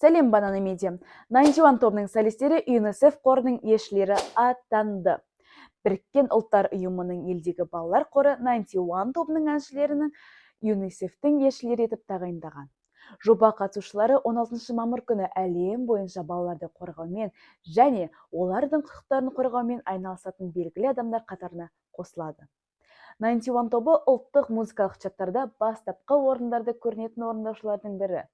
Сәлем Банана Медиа. 91 тобының солистері ЮНИСЕФ қорының елшілері атанды. Біріккен ұлттар ұйымының елдегі балалар қоры 91 тобының әншілерінің ЮНИСЕФтің елшілері етіп тағайындаған. Жоба қатысушылары 16 мамыр күні әлем бойынша балаларды қорғаумен және олардың құқықтарын қорғаумен айналысатын белгілі адамдар қатарына қосылады. 91 тобы ұлттық музыкалық чарттарда бастапқы орындарды көрінетін орындаушылардың бірі.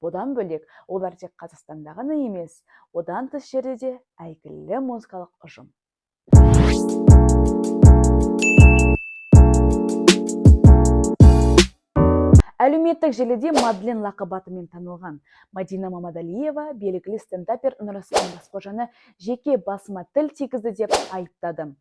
Бұдан бөлек, олар тек Қазақстанда ғана емес, одан тыс жерде де әйгілі музыкалық ұжым. Әлеуметтік желіде Мадлен лақабатымен танылған Мадина Мамадалиева белгілі стендапер Нұрасқан Басқожаны жеке басыма тіл тигізді деп айыптады.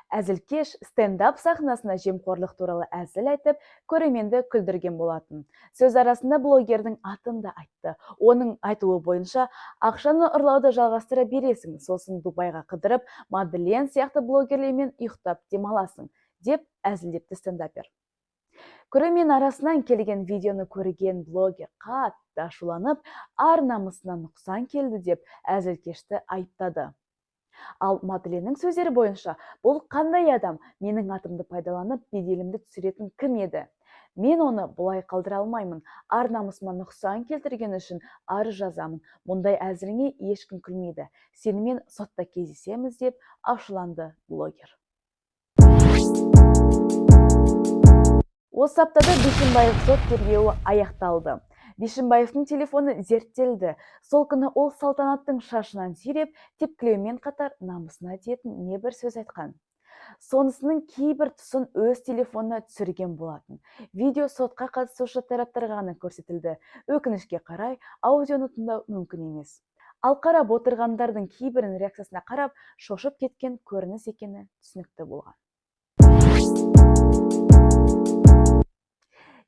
Әзілкеш стендап сахнасына жемқорлық туралы әзіл айтып, көрерменді күлдірген болатын. Сөз арасында блогердің атын да айтты. Оның айтуы бойынша, ақшаны ұрлауды жалғастыра бересің, сосын Дубайға қыдырып, Мадлен сияқты блогерлермен ұйықтап демаласың, деп әзілдепті стендапер. Көрермен арасынан келген видеоны көрген блогер қатты ашуланып, ар намысына нұқсан келді деп әзілкешті айыптады. Ал Мадленнің сөздері бойынша, бұл қандай адам, менің атымды пайдаланып, беделімді түсіретін кім еді? Мен оны бұлай қалдыра алмаймын, ар намысыма нұқсан келтірген үшін арыз жазамын. Мұндай әзіліңе ешкім күлмейді. Сенімен сотта кездесеміз деп ашуланды блогер. Осы аптада Бишімбаев сот тергеуі аяқталды. Бишімбаевтың телефоны зерттелді. Сол күні ол салтанаттың шашынан сүйреп, тепкілеумен қатар намысына тиетін небір сөз айтқан. Сонысының кейбір тұсын өз телефонына түсірген болатын. Видео сотқа қатысушы тараптарға ғана көрсетілді. Өкінішке қарай, аудионы тыңдау мүмкін емес. Ал қарап отырғандардың кейбірінің реакциясына қарап, шошып кеткен көрініс екені түсінікті болған.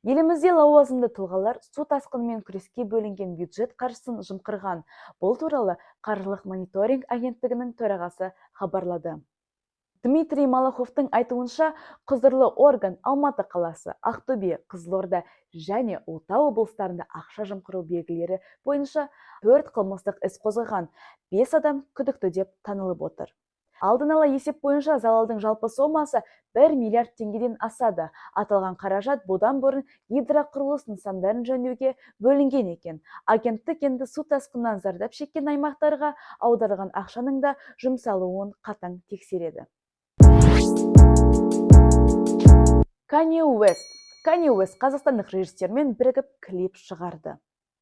Елімізде лауазымды тұлғалар су тасқынымен күреске бөлінген бюджет қаржысын жымқырған. Бұл туралы Қаржылық мониторинг агенттігінің төрағасы хабарлады. Дмитрий Малаховтың айтуынша, құзырлы орган Алматы қаласы, Ақтөбе, Қызылорда және Ұлытау облыстарында ақша жымқыру белгілері бойынша 4 қылмыстық іс қозғаған, 5 адам күдікті деп танылып отыр. Алдын ала есеп бойынша залалдың жалпы сомасы 1 миллиард теңгеден асады. Аталған қаражат бұдан бұрын гидроқұрылыс нысандарын жөндеуге бөлінген екен. Агенттік енді су тасқынынан зардап шеккен аймақтарға аударылған ақшаның да жұмсалуын қатаң тексереді. Kanye West қазақстандық режиссермен бірігіп клип шығарды.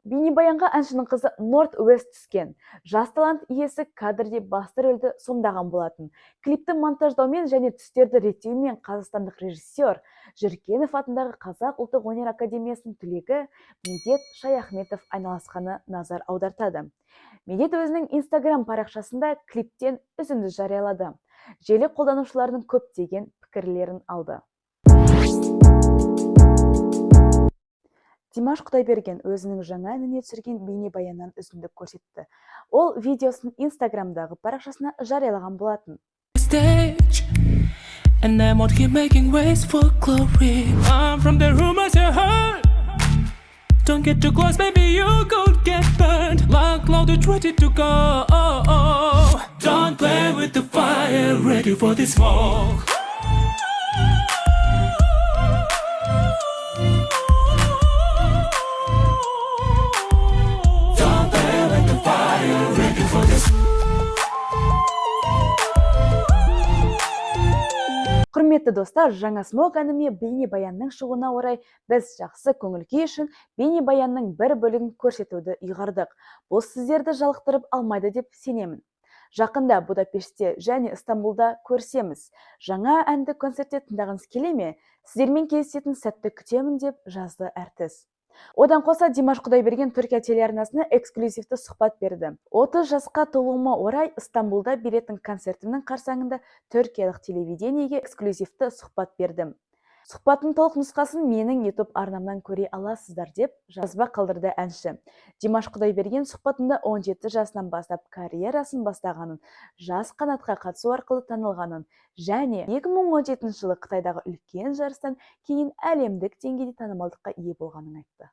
Бейнебаянға әншінің қызы North West түскен. Жас талант иесі кадрде басты рөлді сомдаған болатын. Клипті монтаждаумен және түстерді реттеумен қазақстандық режиссер Жүргенов атындағы Қазақ ұлттық өнер академиясының түлегі Медет Шаяхметов айналысқаны назар аудартады. Медет өзінің Instagram парақшасында клиптен үзінді жариялады. Желі қолданушыларының көптеген пікірлерін алды. Димаш Құдайберген өзінің жаңа әніне түсірген бейнебаяннан үзінді көрсетті. Ол видеосын Инстаграмдағы парақшасына жариялаған болатын. Құрметті достар, жаңа смог әніме бейнебаянның шығуына орай біз жақсы көңіл-күй үшін бейнебаянның бір бөлігін көрсетуді ұйғардық. Бұл сіздерді жалықтырып алмайды деп сенемін. Жақында Будапештте және Стамбулда көрсеміз. Жаңа әнді концертте тыңдағыңыз келе ме? Сіздермен кездесетін сәтті күтемін деп жазды әртіс. Одан қоса Димаш Құдайберген Түркия телеарнасына эксклюзивті сұхбат берді. 30 жасқа толуыма орай Стамбулда беретін концертімнің қарсаңында түркиялық телевидениеге эксклюзивті сұхбат бердім. Сұхбаттың толық нұсқасын менің YouTube арнамнан көре аласыздар деп жазба қалдырды әнші. Димаш Құдайберген сұхбатында 17 жасынан бастап карьерасын бастағанын, жас қанатқа қатысу арқылы танылғанын және 2017 жылы Қытайдағы үлкен жарыстан кейін әлемдік деңгейде танымалдыққа ие болғанын айтты.